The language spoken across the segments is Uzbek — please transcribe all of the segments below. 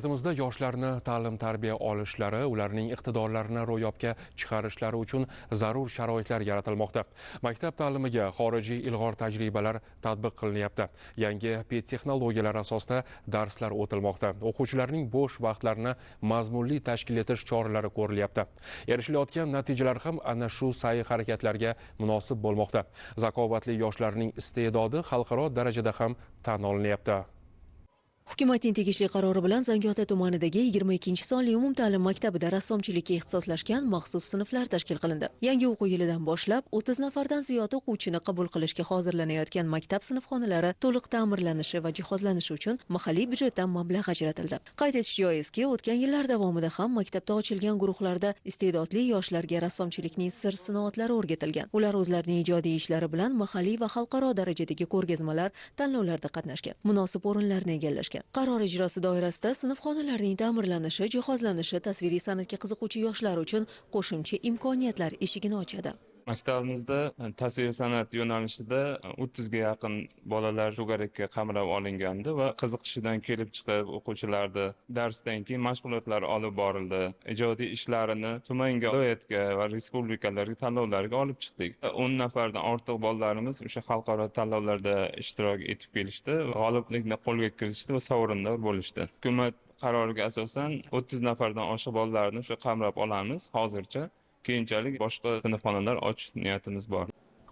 Mamlakatimizda yoshlarni ta'lim-tarbiya olishlari, ularning iqtidorlarini ro'yobga chiqarishlari uchun zarur sharoitlar yaratilmoqda. Maktab ta'limiga xorijiy ilg'or tajribalar tatbiq qilinyapti. Yangi texnologiyalar asosida darslar o'tilmoqda. O'quvchilarning bo'sh vaqtlarini mazmunli tashkil etish choralari ko'rilyapti. Erishilayotgan natijalar ham ana shu sa'y-harakatlarga munosib bo'lmoqda. Zakovatli yoshlarning iste'dodi xalqaro darajada ham tan olinyapti. Hukumatning tegishli qarori bilan Zangiota tumanidagi 22-sonli umumta'lim maktabida rassomchilikka ixtisoslashgan maxsus sinflar tashkil qilindi. Yangi o'quv yilidan boshlab 30 nafardan ziyod o'quvchini qabul qilishga hozirlanayotgan maktab sinfxonalari to'liq ta'mirlanishi va jihozlanishi uchun mahalliy byudjetdan mablag' ajratildi. Qayd etish joizki, o'tgan yillar davomida ham maktabda ochilgan guruhlarda iste'dodli yoshlarga rassomchilikning sir-sinoatlari o'rgatilgan. Ular o'zlarining ijodiy ishlari bilan mahalliy va xalqaro darajadagi ko'rgazmalar, tanlovlarda qatnashgan, munosib o'rinlarni egallashgan. Qaror ijrosi doirasida sinfxonalarning ta'mirlanishi, jihozlanishi tasviriy san'atga qiziquvchi yoshlar uchun qo'shimcha imkoniyatlar eshigini ochadi. Maktabimizda tasviriy san'at yo'nalishida 30 ga yaqin bolalar to'garakka qamrab olingandi va qiziqishidan kelib chiqib o'quvchilarni darsdan keyin mashg'ulotlar olib borildi. Ijodiy ishlarini tumanga, viloyatga va respublikalarga tanlovlarga olib chiqdik. 10 nafardan ortiq bolalarimiz o'sha xalqaro tanlovlarda ishtirok etib kelishdi, g'oliblikni qo'lga kiritishdi va sovrindor bo'lishdi. Hukumat qaroriga asosan 30 nafardan oshiq bolalarni o'sha qamrab olamiz hozircha. Keyinchalik boshqa sinfxonalar ochish niyatimiz bor.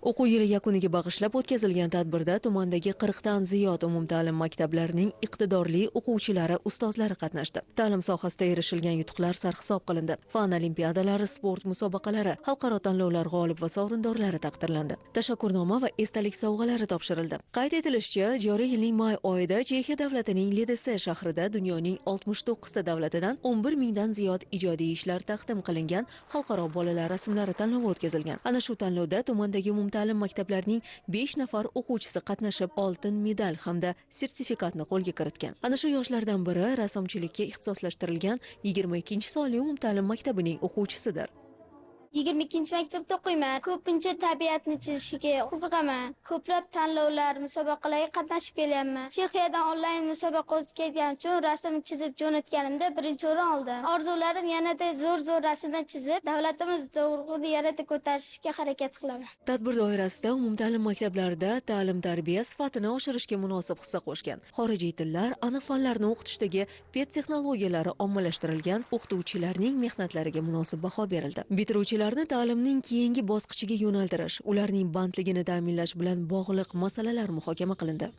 O'quv yili yakuniga bag'ishlab o'tkazilgan tadbirda tumandagi 40 dan ziyod umumta'lim maktablarining iqtidorli o'quvchilari, ustozlari qatnashdi. Ta'lim sohasida erishilgan yutuqlar sarhisob qilindi. Fan olimpiadalari, sport musobaqalari, xalqaro tanlovlar g'olib va sovrindorlari taqdirlandi. Tashakkurnoma va esdalik sovg'alari topshirildi. Qayd etilishicha, joriy yilning may oyida Chexiya davlatining Lidese shahrida dunyoning 69 ta davlatidan 11 mingdan ziyod ijodiy ishlar taqdim qilingan xalqaro bolalar rasmlari tanlovi o'tkazilgan. Ana shu tanlovda tumandagi ta'lim maktablarining 5 nafar o'quvchisi qatnashib, oltin medal hamda sertifikatni qo'lga kiritgan. Ana shu yoshlardan biri rassomchilikka ixtisoslashtirilgan 22-sonli umumta'lim maktabining o'quvchisidir. 22-maktabda o'qiyman. Ko'pincha tabiatni chizishga qiziqaman. Ko'plab tanlovlar, musobaqalarga qatnashib kelyapman. Chexiyadan onlayn musobaqa o'tkazgan uchun rasm chizib jo'natganimda birinchi o'rin oldim. Orzularim yanada zo'r rasmlar chizib, davlatimiz urug'ini yanada ko'tarishga harakat qilaman. Tadbir doirasida umumta'lim maktablarida ta'lim-tarbiya sifatini oshirishga munosib hissa qo'shgan. Xorijiy tillar, aniq fanlarni o'qitishdagi texnologiyalari ommalashtirilgan o'qituvchilarning mehnatlariga munosib baho berildi. Bitiruvchilar ta'limning keyingi bosqichiga yo'naltirish, ularning bandligini ta'minlash bilan bog'liq masalalar muhokama qilindi.